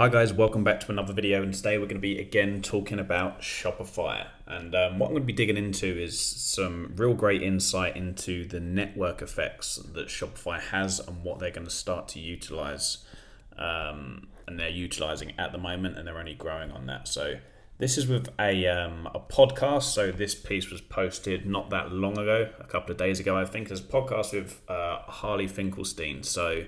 Hi guys, welcome back to another video, and today we're going to be again talking about Shopify. And what I'm going to be digging into is some real great insight into the network effects that Shopify has and what they're going to start to utilize. And they're utilizing at the moment, and they're only growing on that. So this is with a podcast. So this piece was posted not that long ago, a couple of days ago, I think. There's a podcast with Harley Finkelstein. So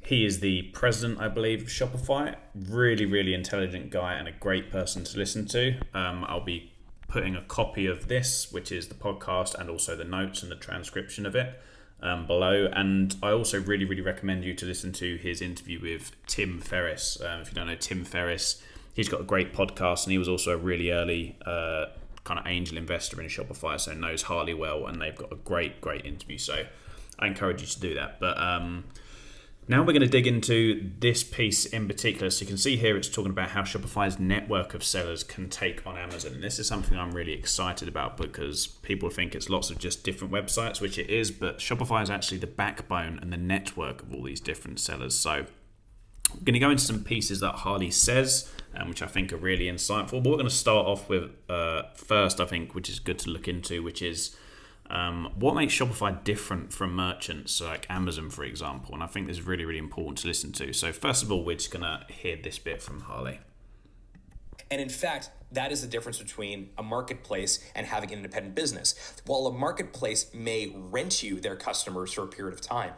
he is the president, I believe, of Shopify. Really, really intelligent guy and a great person to listen to. I'll be putting a copy of this, which is the podcast, and also the notes and the transcription of it below. And I also really, really recommend you to listen to his interview with Tim Ferriss. If you don't know Tim Ferriss, he's got a great podcast, and he was also a really early kind of angel investor in Shopify, so knows Harley well, and they've got a great, great interview. So I encourage you to do that. But now we're going to dig into this piece in particular. So you can see here it's talking about how Shopify's network of sellers can take on Amazon. And this is something I'm really excited about because people think it's lots of just different websites, which it is, but Shopify is actually the backbone and the network of all these different sellers. So I'm going to go into some pieces that Harley says, which I think are really insightful. But we're going to start off with first, I think, which is good to look into, which is what makes Shopify different from merchants like Amazon, for example? And I think this is really, really important to listen to. So first of all, we're just going to hear this bit from Harley. And in fact, that is the difference between a marketplace and having an independent business. While a marketplace may rent you their customers for a period of time,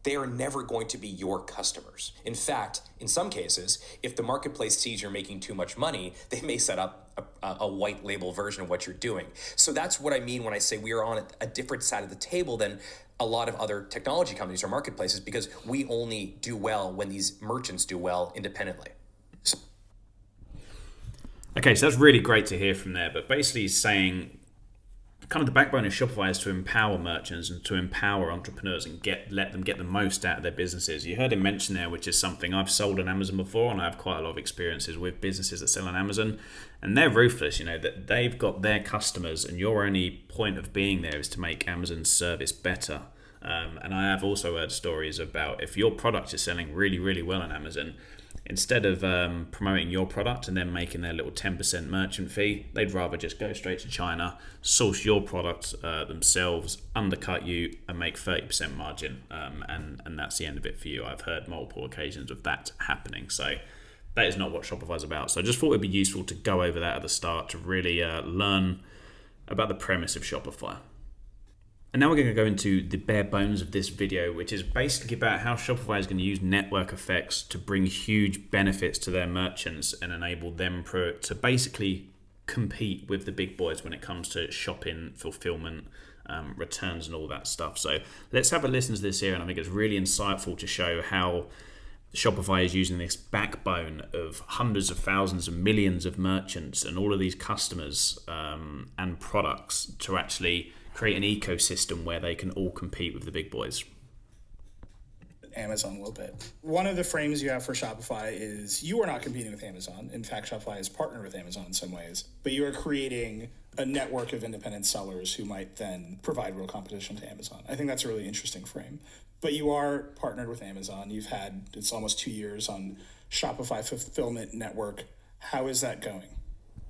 they are never going to be your customers. In fact, in some cases, if the marketplace sees you're making too much money, they may set up a white label version of what you're doing. So that's what I mean when I say we are on a different side of the table than a lot of other technology companies or marketplaces, because we only do well when these merchants do well independently. Okay, so that's really great to hear from there. But basically he's saying kind of the backbone of Shopify is to empower merchants and to empower entrepreneurs and let them get the most out of their businesses. You heard him mention there, which is something I've sold on Amazon before, and I have quite a lot of experiences with businesses that sell on Amazon, and they're ruthless. You know that they've got their customers, and your only point of being there is to make Amazon's service better. And I have also heard stories about if your product is selling really, really well on Amazon, instead of promoting your product and then making their little 10% merchant fee, they'd rather just go straight to China, source your product themselves, undercut you, and make 30% margin. And that's the end of it for you. I've heard multiple occasions of that happening. So that is not what Shopify's about. So I just thought it'd be useful to go over that at the start to really learn about the premise of Shopify. And now we're going to go into the bare bones of this video, which is basically about how Shopify is going to use network effects to bring huge benefits to their merchants and enable them to basically compete with the big boys when it comes to shopping, fulfillment, returns, and all that stuff. So let's have a listen to this here, and I think it's really insightful to show how Shopify is using this backbone of hundreds of thousands and millions of merchants and all of these customers and products to actually create an ecosystem where they can all compete with the big boys. Amazon a little bit. One of the frames you have for Shopify is you are not competing with Amazon. In fact, Shopify is partnered with Amazon in some ways, but you are creating a network of independent sellers who might then provide real competition to Amazon. I think that's a really interesting frame. But you are partnered with Amazon. It's almost 2 years on Shopify Fulfillment Network. How is that going?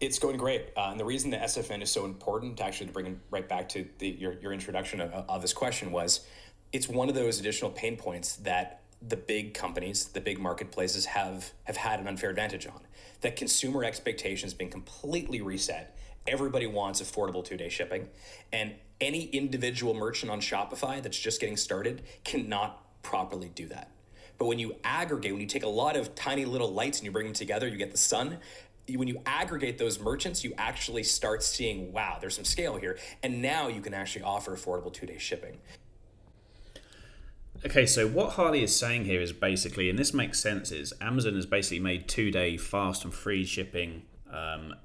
It's going great. And the reason the SFN is so important, actually, to bring it right back to your introduction of this question, was it's one of those additional pain points that the big companies, the big marketplaces have had an unfair advantage on. That consumer expectations being completely reset. Everybody wants affordable 2-day shipping. And any individual merchant on Shopify that's just getting started cannot properly do that. But when you aggregate, when you take a lot of tiny little lights and you bring them together, you get the sun. When you aggregate those merchants, you actually start seeing, wow, there's some scale here. And now you can actually offer affordable 2-day shipping. Okay, so what Harley is saying here is basically, and this makes sense, is Amazon has basically made 2-day fast and free shipping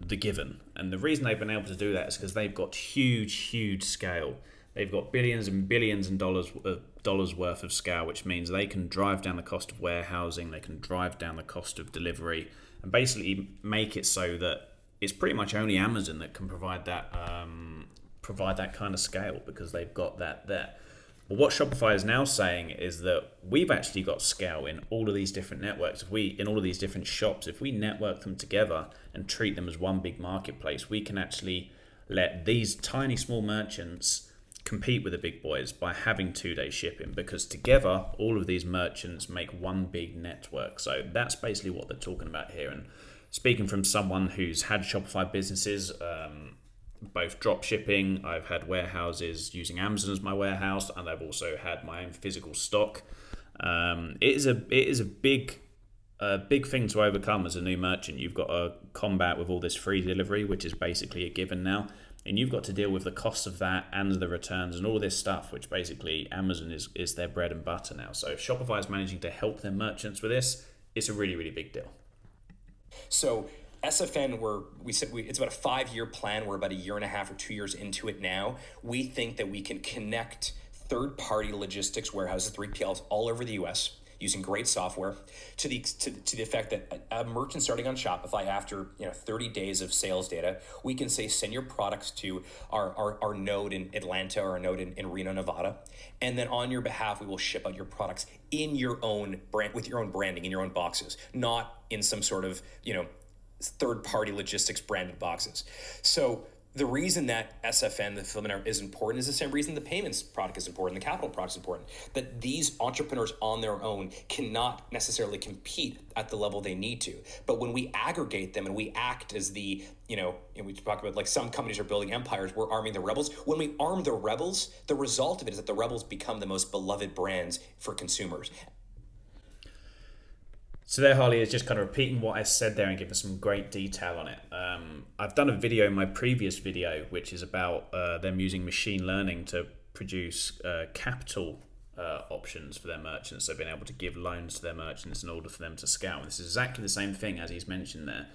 the given. And the reason they've been able to do that is because they've got huge scale. They've got billions and billions of dollars worth of scale, which means they can drive down the cost of warehousing, they can drive down the cost of delivery, and basically make it so that it's pretty much only Amazon that can provide that kind of scale, because they've got that there. Well, what Shopify is now saying is that we've actually got scale in all of these different networks. In all of these different shops, if we network them together and treat them as one big marketplace, we can actually let these tiny small merchants compete with the big boys by having 2-day shipping, because together all of these merchants make one big network. So that's basically what they're talking about here. And speaking from someone who's had Shopify businesses, both drop shipping, I've had warehouses using Amazon as my warehouse, and I've also had my own physical stock. It is a big thing to overcome as a new merchant. You've got to combat with all this free delivery, which is basically a given now, and you've got to deal with the cost of that and the returns and all this stuff, which basically Amazon is their bread and butter now. So if Shopify is managing to help their merchants with this, it's a really, really big deal. So SFN, it's about a 5-year plan. We're about a year and a half or 2 years into it now. We think that we can connect third-party logistics warehouses, 3PLs, all over the U.S. using great software to the effect that a merchant starting on Shopify after 30 days of sales data, we can say send your products to our node in Atlanta or our node in Reno, Nevada, and then on your behalf we will ship out your products in your own brand with your own branding in your own boxes, not in some sort of third-party logistics branded boxes. So the reason that SFN, the fulfillment network, is important is the same reason the payments product is important, the capital product is important, that these entrepreneurs on their own cannot necessarily compete at the level they need to. But when we aggregate them and we act as the, and we talk about like some companies are building empires, we're arming the rebels. When we arm the rebels, the result of it is that the rebels become the most beloved brands for consumers. So there, Harley is just kind of repeating what I said there and giving some great detail on it. I've done a video in my previous video, which is about them using machine learning to produce capital options for their merchants. So being able to give loans to their merchants in order for them to scale. And this is exactly the same thing as he's mentioned there.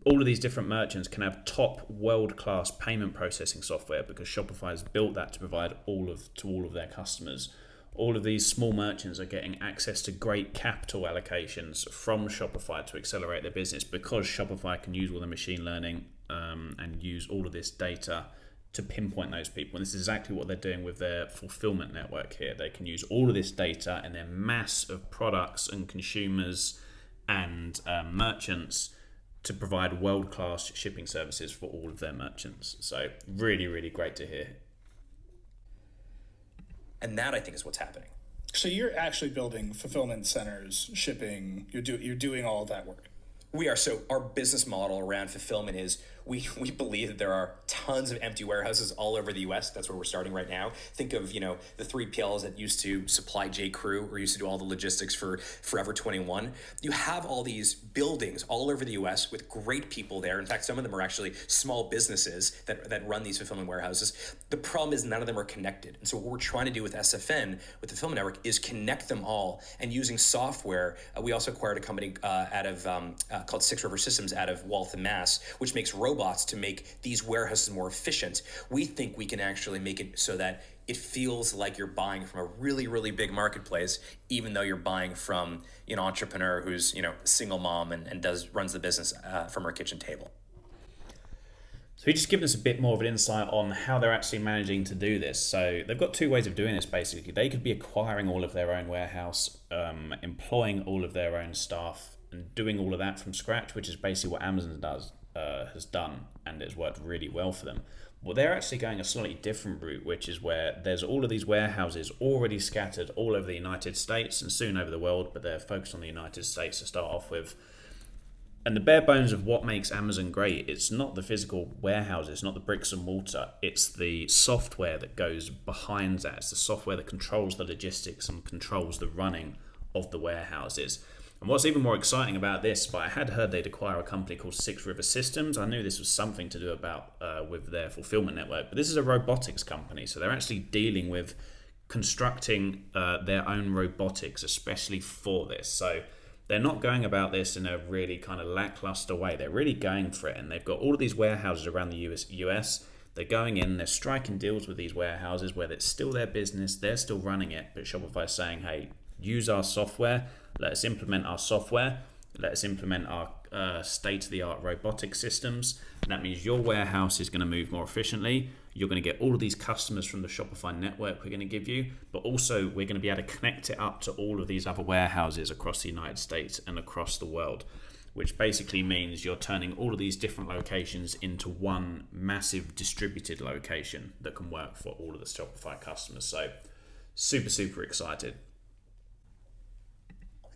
All of these different merchants can have top world-class payment processing software because Shopify has built that to provide to all of their customers. All of these small merchants are getting access to great capital allocations from Shopify to accelerate their business because Shopify can use all the machine learning and use all of this data to pinpoint those people. And this is exactly what they're doing with their fulfillment network here. They can use all of this data and their mass of products and consumers and merchants to provide world-class shipping services for all of their merchants. So really, really great to hear. And that, I think, is what's happening. So you're actually building fulfillment centers, shipping, you're doing all of that work. We are. So our business model around fulfillment is we believe that there are tons of empty warehouses all over the U.S. That's where we're starting right now. Think of, the 3PLs that used to supply J.Crew or used to do all the logistics for Forever 21. You have all these buildings all over the U.S. with great people there. In fact, some of them are actually small businesses that run these fulfillment warehouses. The problem is none of them are connected. And so what we're trying to do with SFN, with the Fulfillment Network, is connect them all. And using software, we also acquired a company called Six River Systems out of Waltham, Mass, which makes robots to make these warehouses more efficient. We think we can actually make it so that it feels like you're buying from a really, really big marketplace, even though you're buying from an entrepreneur who's a single mom and runs the business from her kitchen table. So he's just given us a bit more of an insight on how they're actually managing to do this. So they've got two ways of doing this, basically. They could be acquiring all of their own warehouse, employing all of their own staff, and doing all of that from scratch, which is basically what Amazon has done, and it's worked really well for them. Well, they're actually going a slightly different route, which is where there's all of these warehouses already scattered all over the United States and soon over the world, but they're focused on the United States to start off with. And the bare bones of what makes Amazon great, it's not the physical warehouses, it's not the bricks and mortar, it's the software that goes behind that. It's the software that controls the logistics and controls the running of the warehouses. And what's even more exciting about this, but I had heard they'd acquire a company called Six River Systems. I knew this was something to do with their fulfillment network, but this is a robotics company. So they're actually dealing with constructing their own robotics, especially for this. So they're not going about this in a really kind of lackluster way. They're really going for it. And they've got all of these warehouses around the US. They're going in, they're striking deals with these warehouses where it's still their business, they're still running it, but Shopify's saying, hey, use our software, let us implement our software, let us implement our state-of-the-art robotic systems. And that means your warehouse is going to move more efficiently, You're going to get all of these customers from the Shopify network we're going to give you, but also we're going to be able to connect it up to all of these other warehouses across the United States and across the world, which basically means you're turning all of these different locations into one massive distributed location that can work for all of the Shopify customers. So super, super excited.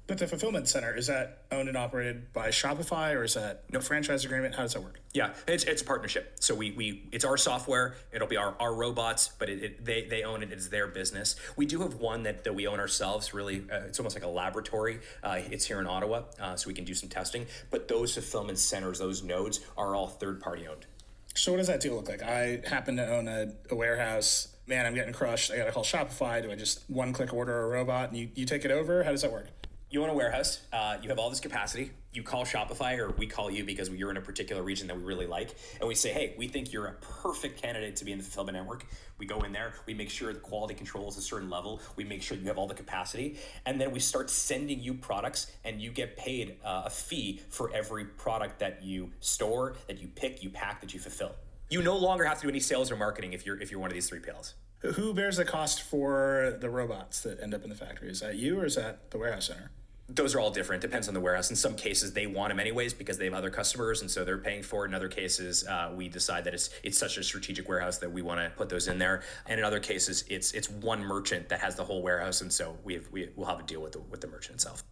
But the fulfillment center, is that owned and operated by Shopify, or is that no franchise agreement? How does that work? Yeah, it's a partnership. So we it's our software. It'll be our robots, but they own it. It's their business. We do have one that we own ourselves. Really, it's almost like a laboratory. It's here in Ottawa, so we can do some testing. But those fulfillment centers, those nodes, are all third party owned. So what does that deal look like? I happen to own a warehouse. Man, I'm getting crushed. I got to call Shopify. Do I just one-click order a robot and you take it over? How does that work? You own a warehouse, you have all this capacity, you call Shopify, or we call you because you're in a particular region that we really like, and we say, hey, we think you're a perfect candidate to be in the fulfillment network. We go in there, we make sure the quality control is a certain level, we make sure you have all the capacity, and then we start sending you products, and you get paid a fee for every product that you store, that you pick, you pack, that you fulfill. You no longer have to do any sales or marketing if you're one of these 3PLs. Who bears the cost for the robots that end up in the factory? Is that you, or is that the warehouse center? Those are all different. Depends on the warehouse. In some cases, they want them anyways because they have other customers, and so they're paying for it. In other cases, we decide that it's such a strategic warehouse that we want to put those in there. And in other cases, it's one merchant that has the whole warehouse, and so we'll have a deal with the merchant itself.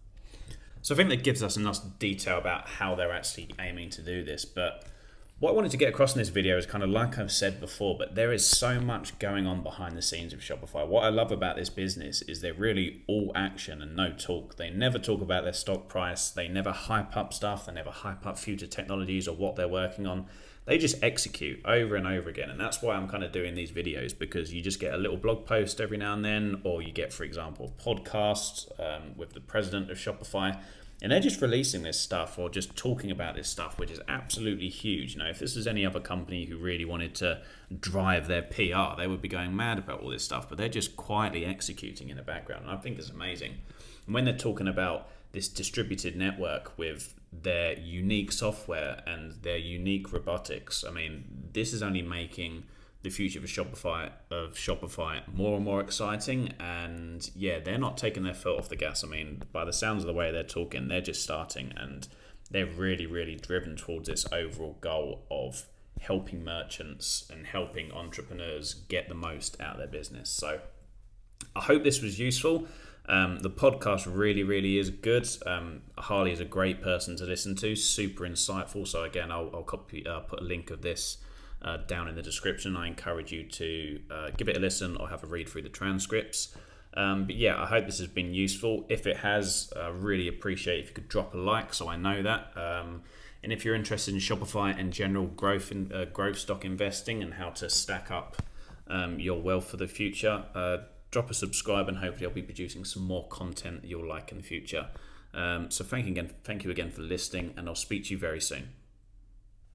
So I think that gives us enough detail about how they're actually aiming to do this. But what I wanted to get across in this video is kind of like I've said before, but there is so much going on behind the scenes of Shopify. What I love about this business is they're really all action and no talk. They never talk about their stock price. They never hype up stuff. They never hype up future technologies or what they're working on. They just execute over and over again. And that's why I'm kind of doing these videos, because you just get a little blog post every now and then, or you get, for example, podcasts with the president of Shopify. And they're just releasing this stuff or just talking about this stuff, which is absolutely huge. You know, if this was any other company who really wanted to drive their PR, they would be going mad about all this stuff. But they're just quietly executing in the background. And I think it's amazing. And when they're talking about this distributed network with their unique software and their unique robotics, I mean, this is only making the future of Shopify more and more exciting. And yeah, they're not taking their foot off the gas. I mean, by the sounds of the way they're talking, they're just starting, and they're really, really driven towards this overall goal of helping merchants and helping entrepreneurs get the most out of their business. So I hope this was useful. The podcast really, really is good. Harley is a great person to listen to, super insightful. So again, I'll put a link of this down in the description. I encourage you to give it a listen or have a read through the transcripts. But yeah, I hope this has been useful. If it has, I really appreciate if you could drop a like so I know that. And if you're interested in Shopify and general growth stock investing and how to stack up your wealth for the future, drop a subscribe, and hopefully I'll be producing some more content that you'll like in the future. So thank you again for listening, and I'll speak to you very soon.